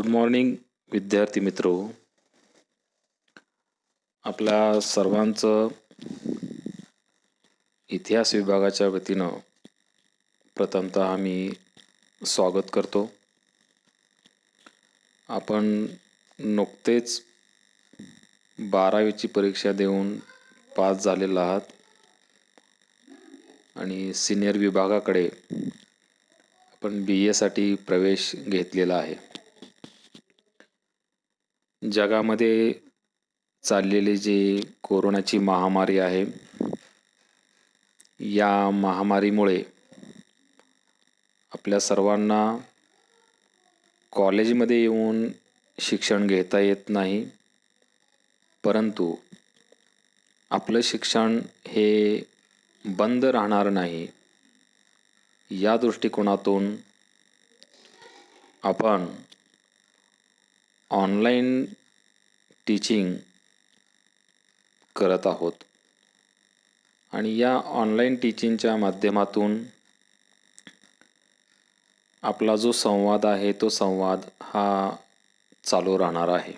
Good morning विद्यार्थी मित्रो. आपल्या सर्वांचं इतिहास विभागाच्या वतीनं प्रथमतः आम्ही स्वागत करतो. आपण नुकतेच 12वीची परीक्षा देऊन पास झालेला आहात आणि सिनियर विभागाकडे आपण BA प्रवेश घेतलेला आहे. जगामध्ये चाललेली जी कोरोनाची महामारी आहे, या महामारीमुळे आपल्या सर्वांना कॉलेजमध्ये येऊन शिक्षण घेता येत नाही, परंतु आपलं शिक्षण हे बंद राहणार नाही या दृष्टिकोनातून आपण ऑनलाईन टीचिंग करत आहोत आणि या ऑनलाईन टीचिंगच्या माध्यमातून आपला जो संवाद आहे तो संवाद हा चालू राहणार आहे.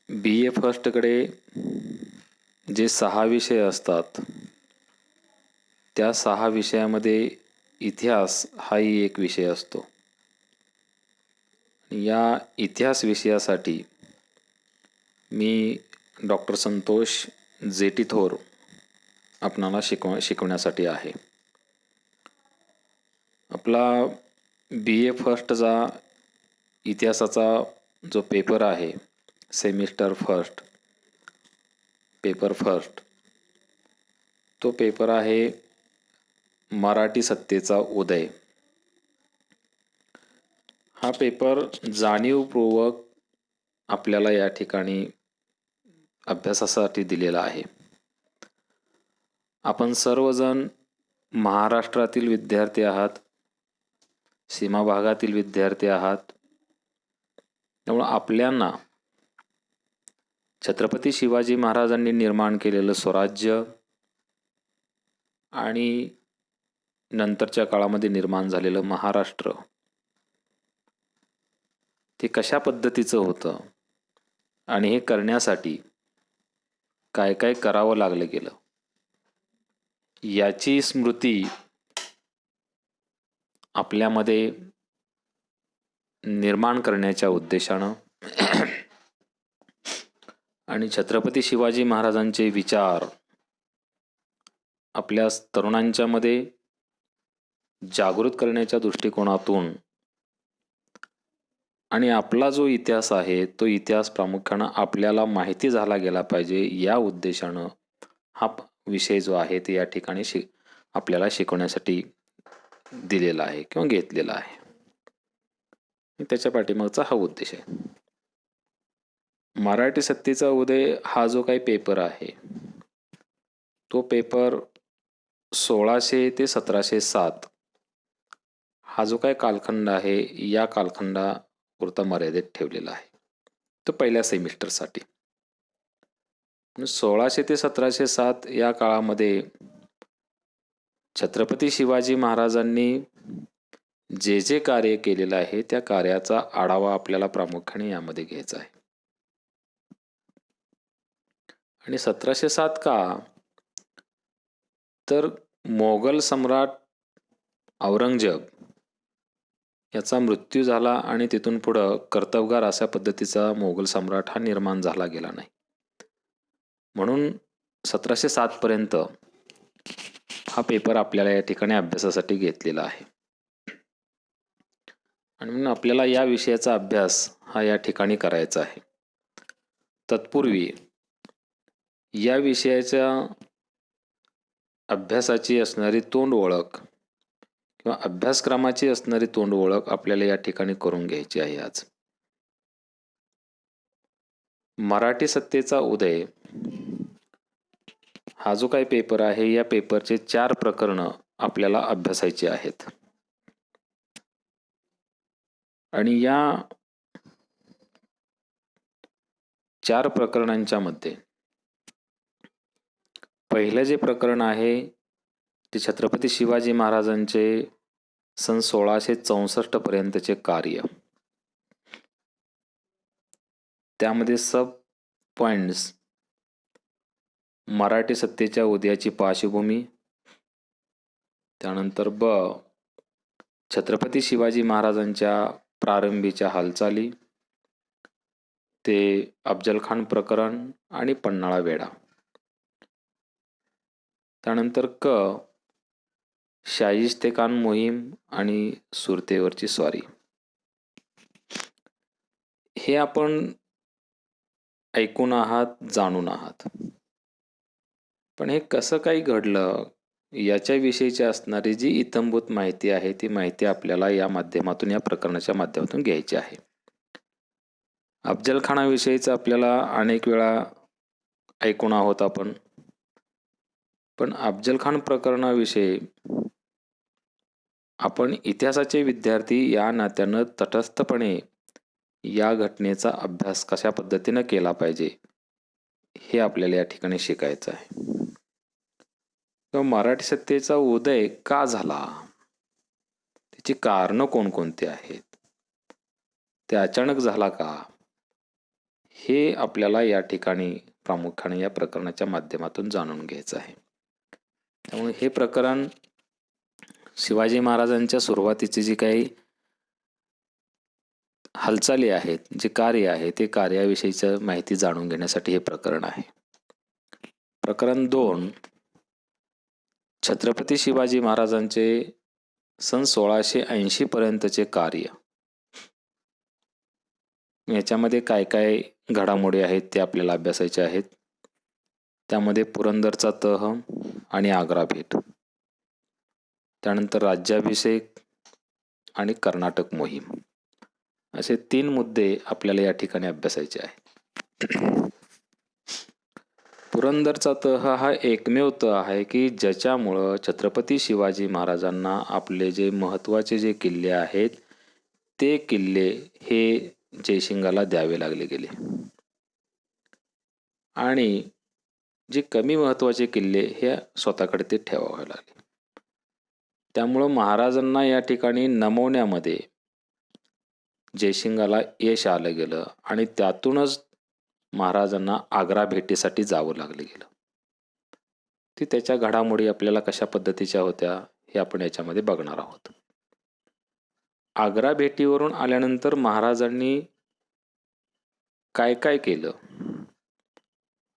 BA फर्स्टकडे जे 6 विषय असतात, त्या 6 विषयामध्ये इतिहास हाही एक विषय असतो. या इतिहास विषयासाठी मी डॉक्टर संतोष जेटीथोर आपणाला शिकवण्यासाठी आहे. आपला BA फर्स्टचा इतिहासाचा जो पेपर आहे, सेमिस्टर फर्स्ट पेपर फर्स्ट, तो पेपर आहे मराठी सत्तेचा उदय. हा पेपर जाणीवपूर्वक आपल्याला या ठिकाणी अभ्यासासाठी दिलेला आहे. आपण सर्वजण महाराष्ट्रातील विद्यार्थी आहात, सीमा भागातील विद्यार्थी आहात. त्यामुळे आपल्यांना छत्रपती शिवाजी महाराजांनी निर्माण केलेलं स्वराज्य आणि नंतरच्या काळामध्ये निर्माण झालेलं महाराष्ट्र ते कशा पद्धतीचं होतं आणि हे करण्यासाठी काय काय करावं लागलं गेलं याची स्मृती आपल्यामध्ये निर्माण करण्याच्या उद्देशानं आणि छत्रपती शिवाजी महाराजांचे विचार आपल्या तरुणांच्या मध्ये जागृत करण्याच्या दृष्टिकोनातून आणि आपला जो इतिहास आहे तो इतिहास प्रामुख्यानं आपल्याला माहिती झाला गेला पाहिजे या उद्देशानं हा विषय जो आहे ते या ठिकाणी आपल्याला शिकवण्यासाठी दिलेला आहे किंवा घेतलेला आहे. त्याच्या पाठीमागचा हा उद्देश आहे. मराठी सत्तेचा उदय हा जो काही पेपर आहे, तो पेपर 1600 ते 1707 हा जो काही कालखंड आहे, या कालखंडापुरता मर्यादित ठेवलेला आहे. तो पहिल्या सेमिस्टरसाठी. 1600 ते 1707 या काळामध्ये छत्रपती शिवाजी महाराजांनी जे जे कार्य केलेलं आहे त्या कार्याचा आढावा आपल्याला प्रामुख्याने यामध्ये घ्यायचा आहे. आणि 1707 का? तर मोगल सम्राट औरंगजेब याचा मृत्यू झाला आणि तिथून पुढं कर्तबगार अशा पद्धतीचा मोगल सम्राट हा निर्माण झाला गेला नाही. म्हणून 1707 पर्यंत हा पेपर आपल्याला या ठिकाणी अभ्यासासाठी घेतलेला आहे. आणि म्हणून आपल्याला या विषयाचा अभ्यास हा या ठिकाणी करायचा आहे. तत्पूर्वी या विषयाच्या अभ्यासाची असणारी तोंड ओळख किंवा अभ्यासक्रमाची असणारी तोंड ओळख आपल्याला या ठिकाणी करून घ्यायची आहे. आज मराठी सत्तेचा उदय हा जो काही पेपर आहे, या पेपरचे 4 प्रकरणं आपल्याला अभ्यासायची आहेत. आणि या 4 प्रकरणांच्या मध्ये पहिलं जे प्रकरण आहे ते छत्रपती शिवाजी महाराजांचे सन 1664 पर्यंतचे कार्य, त्यामध्ये सब पॉइंट्स: मराठी सत्तेच्या उदयाची पार्श्वभूमी, त्यानंतर छत्रपती शिवाजी महाराजांच्या प्रारंभीच्या हालचाली, ते अफजलखान प्रकरण आणि पन्हाळा वेढा. त्यानंतर शाहिस्तेखान मोहीम आणि सुरतेवरची स्वारी. हे आपण ऐकून आहात, जाणून आहात. पण हे कसं काही घडलं याच्याविषयीची असणारी जी इत्थंभूत माहिती आहे ती माहिती आपल्याला या प्रकरणाच्या माध्यमातून घ्यायची आहे. अफजलखानाविषयीचं आपल्याला अनेक वेळा ऐकून आहोत आपण, पण अफजलखान प्रकरणाविषयी आपण इतिहासाचे विद्यार्थी या नात्यानं तटस्थपणे या घटनेचा अभ्यास कशा पद्धतीनं केला पाहिजे हे आपल्याला या ठिकाणी शिकायचं आहे. किंवा मराठी सत्तेचा उदय का झाला, त्याची कारणं कोणकोणती आहेत, ते अचानक झाला का, हे आपल्याला या ठिकाणी प्रामुख्याने या प्रकरणाच्या माध्यमातून जाणून घ्यायचं आहे. त्यामुळे हे प्रकरण शिवाजी महाराजांच्या सुरुवातीची जी काही हालचाली आहेत, जे कार्य आहे, ते कार्याविषयीचं माहिती जाणून घेण्यासाठी हे प्रकरण आहे. प्रकरण 2: छत्रपती शिवाजी महाराजांचे सन 1680 पर्यंतचे कार्य. याच्यामध्ये काय काय घडामोडी आहेत ते आपल्याला अभ्यासायचे आहेत. त्यामध्ये पुरंदरचा तह आणि आग्रा भेट, त्यानंतर राज्याभिषेक आणि कर्नाटक मोहीम, असे 3 मुद्दे आपल्याला या ठिकाणी अभ्यासायचे आहेत. पुरंदरचा तह हा एकमेव तह आहे की ज्याच्यामुळं छत्रपती शिवाजी महाराजांना आपले जे महत्त्वाचे जे किल्ले आहेत ते किल्ले हे जयसिंगाला द्यावे लागले गेले आणि जे कमी महत्त्वाचे किल्ले हे स्वतःकडे ते ठेवावे लागले. त्यामुळं महाराजांना या ठिकाणी नमवण्यामध्ये जयसिंगाला यश आलं गेलं आणि त्यातूनच महाराजांना आग्रा भेटीसाठी जावं लागलं गेलं. ती त्याच्या घडामोडी आपल्याला कशा पद्धतीच्या होत्या हे आपण याच्यामध्ये बघणार आहोत. आग्रा भेटीवरून आल्यानंतर महाराजांनी काय काय केलं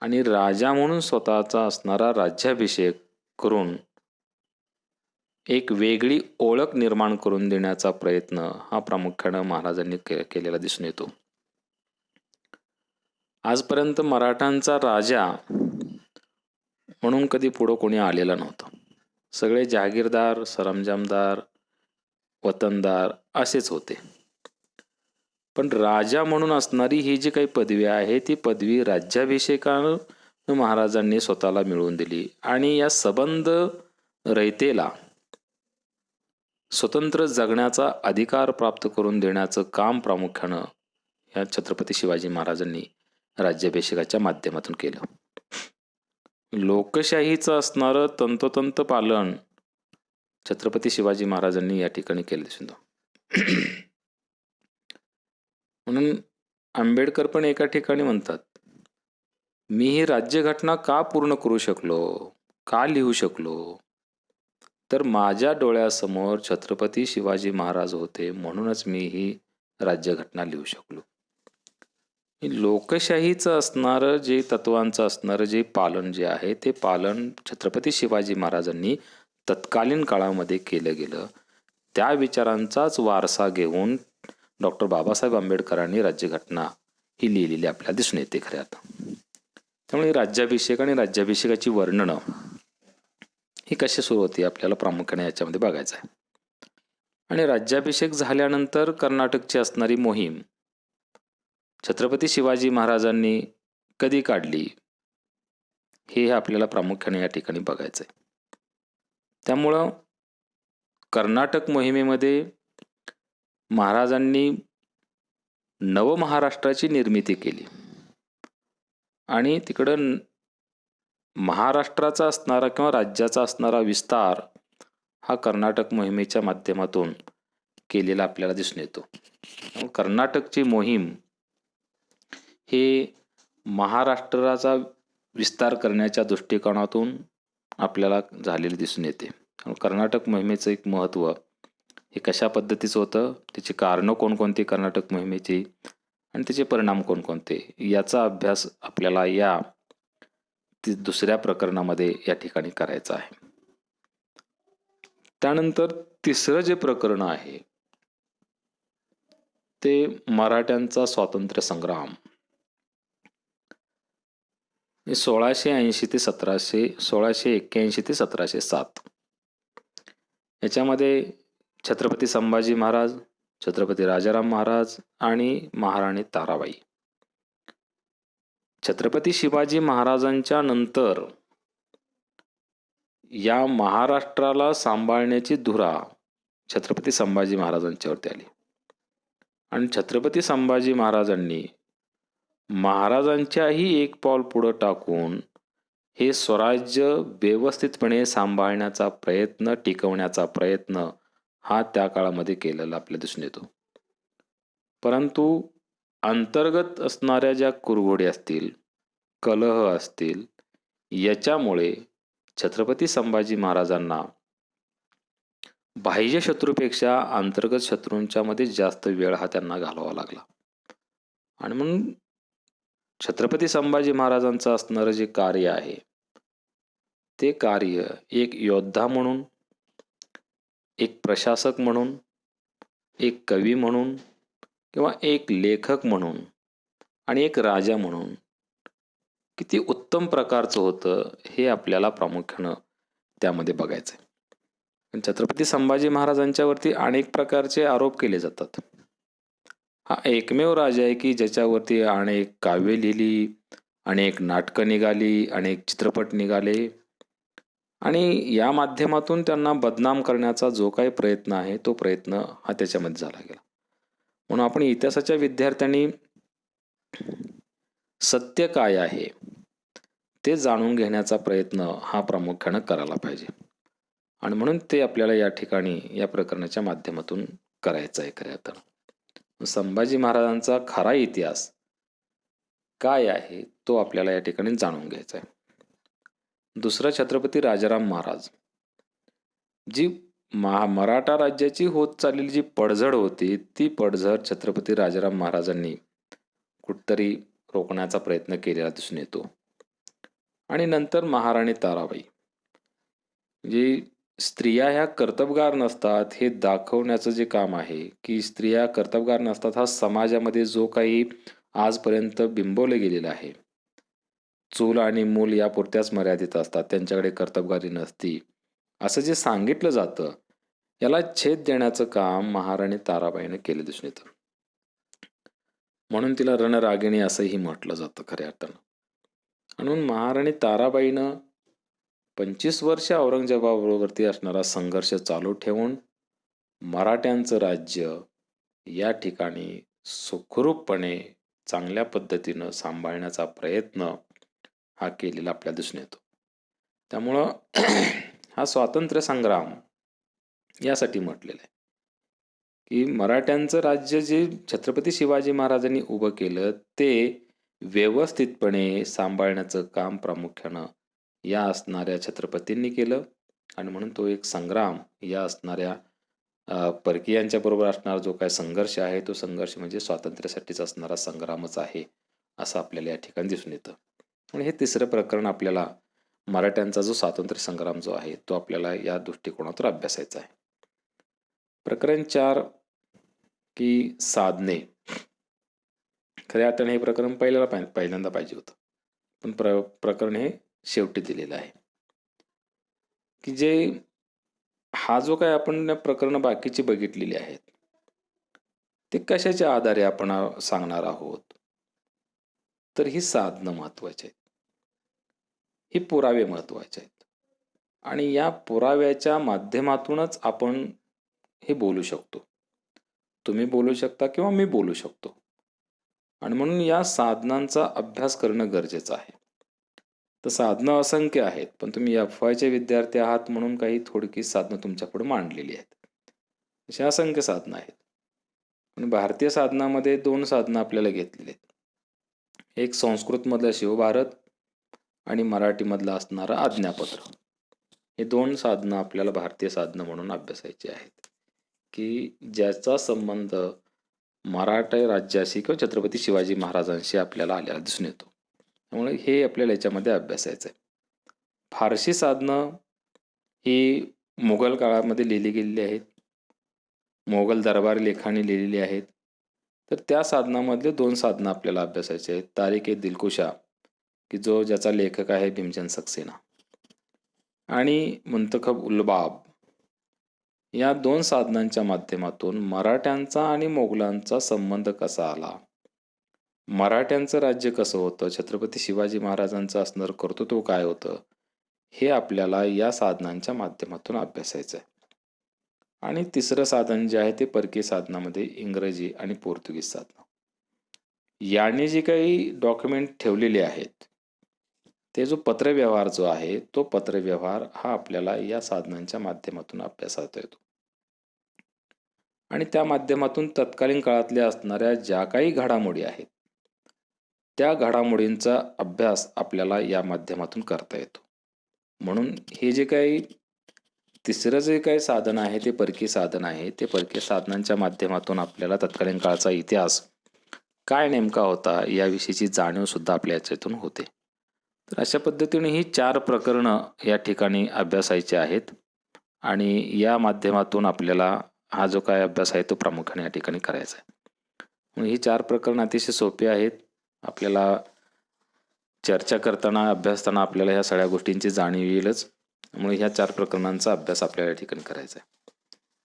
आणि राजा म्हणून स्वतःचा असणारा राज्याभिषेक करून एक वेगळी ओळख निर्माण करून देण्याचा प्रयत्न हा प्रामुख्यानं महाराजांनी केलेला दिसून येतो. आजपर्यंत मराठांचा राजा म्हणून कधी पुढं कोणी आलेला नव्हता. सगळे जहागीरदार, सरंजामदार, वतनदार असेच होते. पण राजा म्हणून असणारी ही जी काही पदवी आहे ती पदवी राज्याभिषेकानं महाराजांनी स्वतःला मिळवून दिली आणि या सबंध रयतेला स्वतंत्र जगण्याचा अधिकार प्राप्त करून देण्याचं काम प्रामुख्यानं या छत्रपती शिवाजी महाराजांनी राज्याभिषेकाच्या माध्यमातून केलं. लोकशाहीचं असणारं तंतोतंत पालन छत्रपती शिवाजी महाराजांनी या ठिकाणी केलं दिसून येतं. म्हणून आंबेडकर पण एका ठिकाणी म्हणतात, मी ही राज्यघटना का पूर्ण करू शकलो, का लिहू शकलो, तर माझ्या डोळ्यासमोर छत्रपती शिवाजी महाराज होते म्हणूनच मी ही राज्यघटना लिहू शकलो. लोकशाहीचं असणारं जे तत्वांचं असणारं जे पालन जे आहे ते पालन छत्रपती शिवाजी महाराजांनी तत्कालीन काळामध्ये केलं गेलं. त्या विचारांचाच वारसा घेऊन डॉक्टर बाबासाहेब आंबेडकरांनी राज्यघटना ही लिहिलेली आपल्याला दिसून येते खऱ्या अर्थानं. त्यामुळे राज्याभिषेक आणि राज्याभिषेकाची वर्णनं ही कशी सुरू होती आपल्याला प्रामुख्याने याच्यामध्ये बघायचं आहे. आणि राज्याभिषेक झाल्यानंतर कर्नाटकची असणारी मोहीम छत्रपती शिवाजी महाराजांनी कधी काढली हे आपल्याला प्रामुख्याने या ठिकाणी बघायचं आहे. त्यामुळं कर्नाटक मोहिमेमध्ये महाराजांनी नवमहाराष्ट्राची निर्मिती केली आणि तिकडं महाराष्ट्राचा असणारा किंवा राज्याचा असणारा विस्तार हा कर्नाटक मोहिमेच्या माध्यमातून केलेला आपल्याला दिसून येतो. कर्नाटकची मोहीम हे महाराष्ट्राचा विस्तार करण्याच्या दृष्टिकोनातून आपल्याला झालेले दिसून येते. कर्नाटक मोहिमेचं एक महत्त्व हे कशा पद्धतीचं होतं, त्याची कारणं कोणकोणती कर्नाटक मोहिमेची आणि त्याचे परिणाम कोणकोणते, याचा अभ्यास आपल्याला या दुसऱ्या प्रकरणामध्ये या ठिकाणी करायचा आहे. त्यानंतर तिसरं जे प्रकरण आहे ते मराठ्यांचा स्वातंत्र्य संग्राम. 1681 ते 1681 ते 1707 याच्यामध्ये छत्रपती संभाजी महाराज, छत्रपती राजाराम महाराज आणि महाराणी ताराबाई. छत्रपती शिवाजी महाराजांच्या नंतर या महाराष्ट्राला सांभाळण्याची धुरा छत्रपती संभाजी महाराजांच्यावरती आली आणि छत्रपती संभाजी महाराजांनी महाराजांच्याही एक पाऊल पुढं टाकून हे स्वराज्य व्यवस्थितपणे सांभाळण्याचा प्रयत्न, टिकवण्याचा प्रयत्न हा त्या काळामध्ये केलेला आपल्याला दिसून येतो. परंतु अंतर्गत असणाऱ्या ज्या कुरघोडी असतील, कलह असतील, याच्यामुळे छत्रपती संभाजी महाराजांना बाह्य शत्रूपेक्षा अंतर्गत शत्रूंच्या मध्ये जास्त वेळ हा त्यांना घालवावा लागला. आणि म्हणून छत्रपती संभाजी महाराजांचं असणारं जे कार्य आहे ते कार्य एक योद्धा म्हणून, एक प्रशासक म्हणून, एक कवी म्हणून किंवा एक लेखक म्हणून आणि एक राजा म्हणून किती उत्तम प्रकारचं होतं हे आपल्याला प्रामुख्यानं त्यामध्ये बघायचं आहे. छत्रपती संभाजी महाराजांच्यावरती अनेक प्रकारचे आरोप केले जातात. हा एकमेव राजा आहे की ज्याच्यावरती अनेक काव्य लिहिली, अनेक नाटकं निघाली, अनेक चित्रपट निघाले आणि या माध्यमातून त्यांना बदनाम करण्याचा जो काही प्रयत्न आहे तो प्रयत्न हा त्याच्यामध्ये झाला गेला. म्हणून आपण इतिहासाच्या विद्यार्थ्यांनी सत्य काय आहे ते जाणून घेण्याचा प्रयत्न हा प्रामुख्यानं करायला पाहिजे आणि म्हणून ते आपल्याला या ठिकाणी या प्रकरणाच्या माध्यमातून करायचं आहे. खऱ्या अर्थानं संभाजी महाराजांचा खरा इतिहास काय आहे तो आपल्याला या ठिकाणी जाणून घ्यायचा आहे. दुसरा छत्रपती राजाराम महाराज. जी मराठा राज्याची होत चाललेली जी पडझड होती ती पडझड छत्रपती राजाराम महाराजांनी कुठतरी रोखण्याचा प्रयत्न केलेला दिसून येतो. आणि नंतर महाराणी ताराबाई. जी स्त्रिया ह्या कर्तबगार नसतात हे दाखवण्याचं जे काम आहे की स्त्रिया कर्तबगार नसतात हा समाजामध्ये जो काही आजपर्यंत बिंबवलं गेलेलं आहे, चूल आणि मूल या पुरत्याच मर्यादित असतात, त्यांच्याकडे कर्तबगारी नसती, असं जे सांगितलं जातं याला छेद देण्याचं काम महाराणी ताराबाईने केलं दिसून येतं. म्हणून तिला रणरागिणी असंही म्हटलं जातं खऱ्या अर्थानं. म्हणून महाराणी ताराबाईनं 25 वर्ष औरंगजेबाबरोबरती असणारा संघर्ष चालू ठेवून मराठ्यांचं राज्य या ठिकाणी सुखरूपपणे चांगल्या पद्धतीनं सांभाळण्याचा प्रयत्न हा केलेला आपल्याला दिसून येतो. त्यामुळं हा स्वातंत्र्य संग्राम यासाठी म्हटलेला आहे की मराठ्यांचं राज्य जे छत्रपती शिवाजी महाराजांनी उभं केलं ते व्यवस्थितपणे सांभाळण्याचं काम प्रामुख्यानं या असणाऱ्या छत्रपतींनी केलं आणि म्हणून तो एक संग्राम या असणाऱ्या परकीयांच्या बरोबर असणारा जो काय संघर्ष आहे तो संघर्ष म्हणजे स्वातंत्र्यासाठीच असणारा संग्रामच आहे असं आपल्याला या ठिकाणी दिसून येतं. आणि हे तिसरं प्रकरण आपल्याला मराठ्यांचा जो स्वातंत्र्य संग्राम जो आहे तो आपल्याला या दृष्टिकोनातून अभ्यासायचा आहे. प्रकरण 4 की साधने. खऱ्या अर्थाने हे प्रकरण पहिल्यांदा पाहिजे होतं पण प्रकरण हे शेवटी दिलेलं आहे की जे हा जो काय आपण प्रकरण बाकीची बघितलेली आहेत ते कशाच्या आधारे आपण सांगणार आहोत, तर ही साधनं महत्वाची आहेत, ही पुरावे महत्वाचे आहेत आणि या पुराव्याच्या माध्यमातूनच आपण हे बोलू शकतो. तुम्ही बोलू शकता किंवा मी बोलू शकतो आणि म्हणून या साधनांचा अभ्यास करणं गरजेचं आहे. तर साधनं असंख्य आहेत, पण तुम्ही FYचे विद्यार्थी आहात म्हणून काही थोडकी साधनं तुमच्यापुढे मांडलेली आहेत. अशी असंख्य साधनं आहेत. पण भारतीय साधनामध्ये 2 साधनं आपल्याला घेतलेली आहेत. एक संस्कृतमधलं शिवभारत आणि मराठीमधलं असणारं आज्ञापत्र. हे 2 साधनं आपल्याला भारतीय साधनं म्हणून अभ्यासायची आहेत, की ज्याचा संबंध मराठा राज्याशी किंवा छत्रपती शिवाजी महाराजांशी आपल्याला आलेला दिसून येतो. त्यामुळे हे आपल्याला याच्यामध्ये अभ्यासायचं आहे. फारशी साधनं ही मुघल काळामध्ये लिहिली गेलेली आहेत. मोगल दरबारी लेखाने लिहिलेली आहेत. तर त्या साधनामधले 2 साधनं आपल्याला अभ्यासायचे आहेत. तारिक-ए-दिलकुशा, की ज्याचा लेखक आहे भीमचंद सक्सेना, आणि मुंतखब-उल-बाब. या 2 साधनांच्या माध्यमातून मराठ्यांचा आणि मोगलांचा संबंध कसा आला, मराठ्यांचं राज्य कसं होतं, छत्रपती शिवाजी महाराजांचं असणारं कर्तृत्व काय होतं, हे आपल्याला या साधनांच्या माध्यमातून अभ्यासायचं आहे. आणि तिसरं साधन जे आहे ते परकीय साधनामध्ये इंग्रजी आणि पोर्तुगीज साधनं. याने जे काही डॉक्युमेंट ठेवलेले आहेत, ते जो पत्रव्यवहार जो आहे, तो पत्रव्यवहार हा आपल्याला या साधनांच्या माध्यमातून अभ्यासात येतो. आणि त्या माध्यमातून तत्कालीन काळातल्या असणाऱ्या ज्या काही घडामोडी आहेत, त्या घडामोडींचा अभ्यास आपल्याला या माध्यमातून करता येतो. म्हणून हे जे काही तिसरं जे काही साधन आहे ते परकीय साधन आहे. ते परकीय साधनांच्या माध्यमातून आपल्याला तत्कालीन काळाचा इतिहास काय नेमका होता याविषयीची जाणीव सुद्धा आपल्या याच्यातून होते. तर अशा पद्धतीने ही 4 प्रकरणं या ठिकाणी अभ्यासायची आहेत आणि या माध्यमातून आपल्याला हा जो काय अभ्यास आहे तो प्रामुख्याने या ठिकाणी करायचा आहे. म्हणून ही 4 प्रकरणं अतिशय सोपी आहेत. आपल्याला चर्चा करताना अभ्यासताना आपल्याला ह्या सगळ्या गोष्टींची जाणीव येईलच. त्यामुळे ह्या 4 प्रकरणांचा अभ्यास आपल्याला या ठिकाणी करायचा आहे.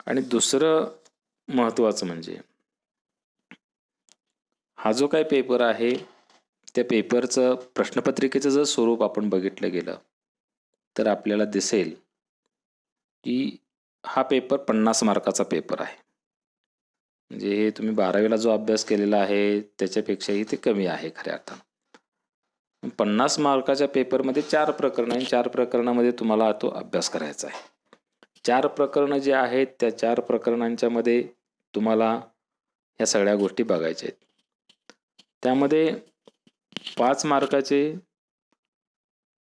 आणि दुसरं महत्त्वाचं म्हणजे हा जो काय पेपर आहे त्या पेपरचं प्रश्नपत्रिकेचं जर स्वरूप आपण बघितलं गेलं तर आपल्याला दिसेल की हा पेपर 50 मार्काचा पेपर आहे. म्हणजे हे तुम्ही 12वीला जो अभ्यास केलेला आहे त्याच्यापेक्षाही ते कमी आहे खऱ्या अर्थानं. 50 मार्काच्या पेपरमध्ये 4 प्रकरणं आणि 4 प्रकरणामध्ये तुम्हाला तो अभ्यास करायचा आहे. 4 प्रकरणं जे आहेत त्या 4 प्रकरणांच्या मध्ये तुम्हाला ह्या सगळ्या गोष्टी बघायच्या आहेत. त्यामध्ये 5 मार्काचे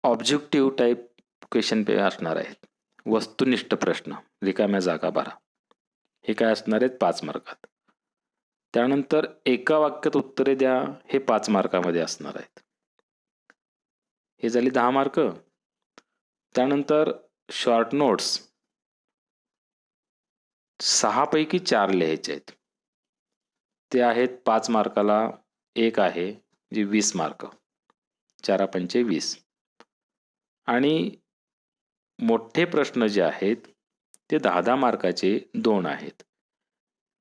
ऑब्जेक्टिव्ह टाईप क्वेश्चन असणार आहेत. वस्तुनिष्ठ प्रश्न, रिकाम्या जागा भरा. हे काय असणार आहेत 5 मार्कात. त्यानंतर एका वाक्यात उत्तरे द्या, हे 5 मार्कामध्ये असणार आहेत. हे झाली 10 मार्क. त्यानंतर शॉर्ट नोट्स 6 पैकी 4 लिहायचे आहेत. ते आहेत 5 मार्काला. एक आहे जे 20 मार्क, 4 पंचे 20. आणि मोठे प्रश्न जे आहेत ते 10-10 मार्काचे 2 आहेत.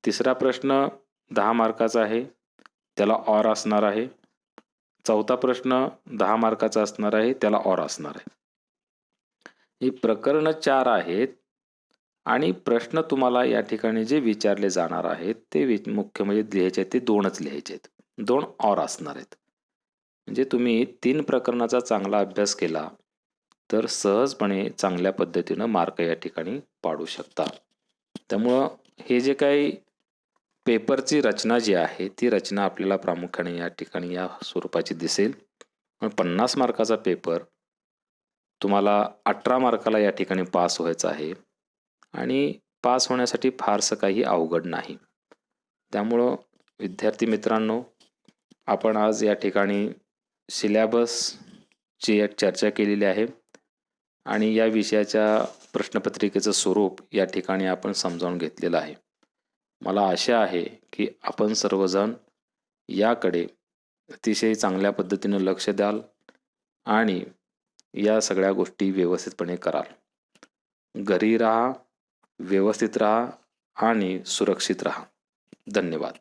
तिसरा प्रश्न 10 मार्काचा आहे, त्याला ऑर असणार आहे. चौथा प्रश्न 10 मार्काचा असणार आहे, त्याला ऑर असणार आहे. ही प्रकरणं 4 आहेत आणि प्रश्न तुम्हाला या ठिकाणी जे विचारले जाणार आहेत ते मुख्य म्हणजे लिहायचे आहेत ते 2च लिहायचे आहेत. 2 ऑर असणार आहेत. म्हणजे तुम्ही 3 प्रकरणाचा चांगला अभ्यास केला तर सहजपणे चांगल्या पद्धतीनं मार्क या ठिकाणी पाडू शकता. त्यामुळं हे जे काही पेपरची रचना जी आहे ती रचना आपल्याला प्रामुख्याने या ठिकाणी या स्वरूपाची दिसेल. 50 मार्काचा पेपर तुम्हाला 18 मार्काला या ठिकाणी पास व्हायचं आहे आणि पास होण्यासाठी फारसं काही अवघड नाही. त्यामुळं विद्यार्थी मित्रांनो, आपण आज या ठिकाणी सिलॅबसची चर्चा केलेली आहे आणि या विषयाच्या प्रश्नपत्रिकेचं स्वरूप या ठिकाणी आपण समजावून घेतलेलं आहे. मला आशा आहे की आपण सर्वजण याकडे अतिशय चांगल्या पद्धतीनं लक्ष द्याल आणि या सगळ्या गोष्टी व्यवस्थितपणे कराल. घरी राहा, व्यवस्थित राहा आणि सुरक्षित राहा. धन्यवाद.